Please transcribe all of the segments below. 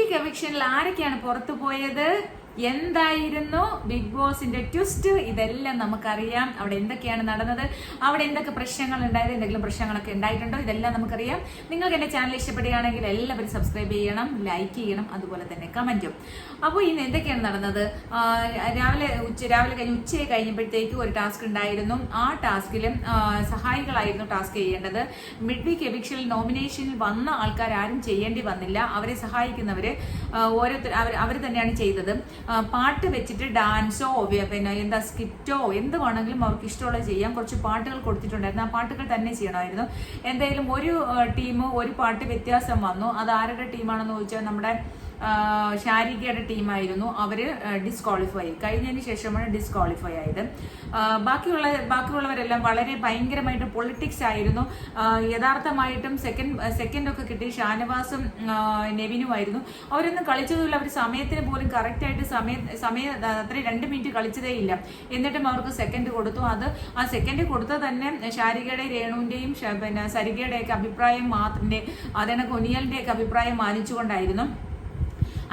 Week എവിക്ഷനിൽ ആരൊക്കെയാണ് പുറത്തു പോയത്, എന്തായിരുന്നു ബിഗ് ബോസിന്റെ ട്വിസ്റ്റ്, ഇതെല്ലാം നമുക്കറിയാം. അവിടെ എന്തൊക്കെയാണ് നടന്നത്, അവിടെ എന്തൊക്കെ പ്രശ്നങ്ങൾ ഉണ്ടായത്, എന്തെങ്കിലും പ്രശ്നങ്ങളൊക്കെ ഉണ്ടായിട്ടുണ്ടോ, ഇതെല്ലാം നമുക്കറിയാം. നിങ്ങൾക്ക് എന്റെ ചാനൽ ഇഷ്ടപ്പെടുകയാണെങ്കിൽ എല്ലാവരും സബ്സ്ക്രൈബ് ചെയ്യണം, ലൈക്ക് ചെയ്യണം, അതുപോലെ തന്നെ കമന്റും. അപ്പോൾ ഇന്ന് എന്തൊക്കെയാണ് നടന്നത്, രാവിലെ കഴിഞ്ഞ് ഉച്ചയെ കഴിഞ്ഞപ്പോഴത്തേക്ക് ഒരു ടാസ്ക് ഉണ്ടായിരുന്നു. ആ ടാസ്കിലും സഹായികളായിരുന്നു ടാസ്ക് ചെയ്യേണ്ടത്. മിഡ് വീക്ക് എവിക്ഷനിൽ നോമിനേഷനിൽ വന്ന ആൾക്കാർ ആരും ചെയ്യേണ്ടി വന്നില്ല. അവരെ സഹായിക്കുന്നവര് ഓരോരുത്തർ അവർ തന്നെയാണ് ചെയ്തത്. പാട്ട് വെച്ചിട്ട് ഡാൻസോ പിന്നെ എന്താ സ്കിറ്റോ എന്ത് വേണമെങ്കിലും അവർക്ക് ഇഷ്ടമുള്ള ചെയ്യാം. കുറച്ച് പാട്ടുകൾ കൊടുത്തിട്ടുണ്ടായിരുന്നു, ആ പാട്ടുകൾ തന്നെ ചെയ്യണമായിരുന്നു. എന്തായാലും ഒരു ടീം ഒരു പാട്ട് വ്യത്യാസം വന്നു. അത് ആരുടെ ടീമാണെന്ന് ചോദിച്ചാൽ നമ്മുടെ ഷാരികയുടെ ടീമായിരുന്നു. അവര് ഡിസ്ക്വാളിഫൈ കഴിഞ്ഞതിന് ശേഷമാണ് ഡിസ്ക്വാളിഫൈ ആയത്. ബാക്കിയുള്ളവരെല്ലാം വളരെ ഭയങ്കരമായിട്ട് പൊളിറ്റിക്സ് ആയിരുന്നു. യഥാർത്ഥമായിട്ടും സെക്കൻഡ് ഒക്കെ കിട്ടി ഷാനവാസും നെവിനുമായിരുന്നു. അവരൊന്നും കളിച്ചതുമില്ല. അവർ സമയത്തിന് പോലും കറക്റ്റായിട്ട് സമയം അത്രയും 2 മിനിറ്റ് കളിച്ചതേ ഇല്ല. എന്നിട്ടും അവർക്ക് സെക്കൻഡ് കൊടുത്തു. ആ സെക്കൻഡ് കൊടുത്തത് തന്നെ ഷാരികയുടെ രേണുവിന്റെയും പിന്നെ സരികയുടെയൊക്കെ അഭിപ്രായം അതേണ കൊനിയലിന്റെയൊക്കെ അഭിപ്രായം മാനിച്ചുകൊണ്ടായിരുന്നു.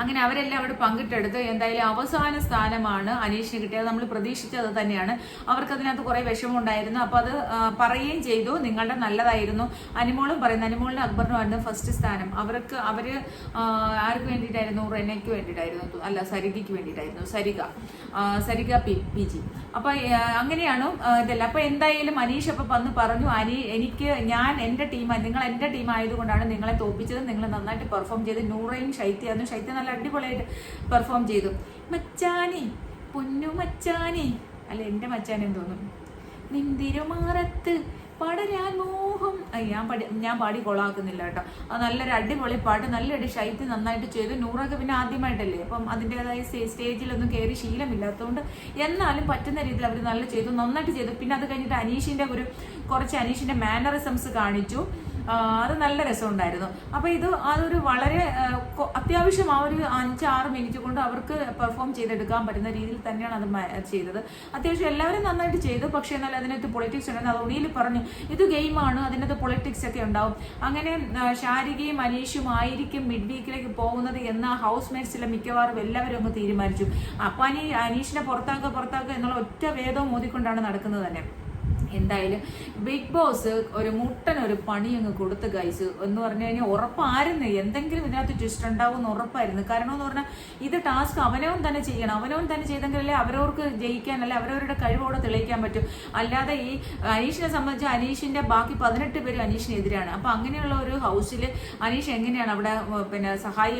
അങ്ങനെ അവരെല്ലാം അവിടെ പങ്കിട്ടെടുത്ത് എന്തായാലും അവസാന സ്ഥാനമാണ് അനീഷിന് കിട്ടിയത്. നമ്മൾ പ്രതീക്ഷിച്ചത് തന്നെയാണ്. അവർക്ക് അതിനകത്ത് കുറെ വിഷമം ഉണ്ടായിരുന്നു. അപ്പൊ അത് പറയുകയും ചെയ്തു, നിങ്ങളുടെ നല്ലതായിരുന്നു. അനിമോളും പറയുന്നു, അനിമോളിന് അക്ബറിനുമായിരുന്നു ഫസ്റ്റ് സ്ഥാനം. അവര് ആർക്ക് വേണ്ടിയിട്ടായിരുന്നു, റെനയ്ക്ക് വേണ്ടിയിട്ടായിരുന്നു, അല്ല സരികയ്ക്ക് വേണ്ടിയിട്ടായിരുന്നു, സരിക PG. അപ്പൊ അങ്ങനെയാണ് ഇതല്ല. അപ്പൊ എന്തായാലും അനീഷ് അപ്പൊ വന്ന് പറഞ്ഞു, എന്റെ ടീം, നിങ്ങൾ എന്റെ ടീം ആയതുകൊണ്ടാണ് നിങ്ങളെ തോപ്പിച്ചത്. നിങ്ങൾ നന്നായിട്ട് പെർഫോം ചെയ്ത്. നൂറയും ശൈത്യായിരുന്നു. ശൈത്യ നല്ല അടിപൊളിയായിട്ട് പെർഫോം ചെയ്തു. മച്ചാനി പൊന്നു മച്ചാനി, അല്ല എന്റെ മച്ചാനെന്ന് തോന്നുന്നു. നിന്തിരുമാറത്ത് പടരാൻ മോഹം. ഞാൻ പാടി കൊളാക്കുന്നില്ല കേട്ടോ. അത് നല്ലൊരു അടിപൊളി പാട്ട്, നല്ലൊരു ശൈത്യം നന്നായിട്ട് ചെയ്തു. നൂറൊക്കെ പിന്നെ ആദ്യമായിട്ടല്ലേ, അപ്പം അതിൻ്റെതായ സ്റ്റേജിലൊന്നും കയറി ശീലമില്ലാത്തതുകൊണ്ട് എന്നാലും പറ്റുന്ന രീതിയിൽ അവർ നല്ല ചെയ്തു, നന്നായിട്ട് ചെയ്തു. പിന്നെ അത് കഴിഞ്ഞിട്ട് കുറച്ച് അനീഷിന്റെ മാനറിസംസ് കാണിച്ചു. അത് നല്ല രസമുണ്ടായിരുന്നു. അപ്പൊ അതൊരു വളരെ അത്യാവശ്യം ആ ഒരു 5-6 മിനിറ്റ് കൊണ്ട് അവർക്ക് പെർഫോം ചെയ്തെടുക്കാൻ പറ്റുന്ന രീതിയിൽ തന്നെയാണ് അത് ചെയ്തത്. അത്യാവശ്യം എല്ലാവരും നന്നായിട്ട് ചെയ്തു. പക്ഷെ എന്നാൽ അതിനകത്ത് പൊളിറ്റിക്സ് ഉണ്ടായിരുന്നു. അത് ഉണിയിൽ പറഞ്ഞു, ഇത് ഗെയിമാണ്, അതിനകത്ത് പൊളിറ്റിക്സ് ഒക്കെ ഉണ്ടാവും. അങ്ങനെ ഷാരികയും അനീഷും ആയിരിക്കും മിഡ് വീക്കിലേക്ക് പോകുന്നത് എന്ന് ഹൗസ് മേറ്റ്സിലെ മിക്കവാറും എല്ലാവരും അങ്ങ് തീരുമാനിച്ചു. അപ്പൊ അനീഷിനെ പുറത്താക്കുക എന്നുള്ള ഒറ്റ വേദവും മോദിക്കൊണ്ടാണ് നടക്കുന്നത് തന്നെ. എന്തായാലും ബിഗ് ബോസ് ഒരു പണി അങ്ങ് കൊടുത്ത് ഗൈസ് എന്ന് പറഞ്ഞു കഴിഞ്ഞാൽ ഉറപ്പായിരുന്നു എന്തെങ്കിലും ഇതിനകത്ത് ട്വിസ്റ്റ് ഉണ്ടാവും എന്ന് ഉറപ്പായിരുന്നു. കാരണം എന്ന് പറഞ്ഞാൽ ഇത് ടാസ്ക് അവനവൻ തന്നെ ചെയ്യണം. അവനവൻ തന്നെ ചെയ്തെങ്കിലല്ലേ അവരവർക്ക് ജയിക്കാൻ, അല്ലെ അവരവരുടെ കഴിവോടെ തെളിയിക്കാൻ പറ്റും. അല്ലാതെ ഈ അനീഷിനെ സംബന്ധിച്ച് അനീഷിന്റെ ബാക്കി 18 പേരും അനീഷിനെതിരാണ്. അപ്പൊ അങ്ങനെയുള്ള ഒരു ഹൗസിൽ അനീഷ് എങ്ങനെയാണ് അവിടെ പിന്നെ സഹായം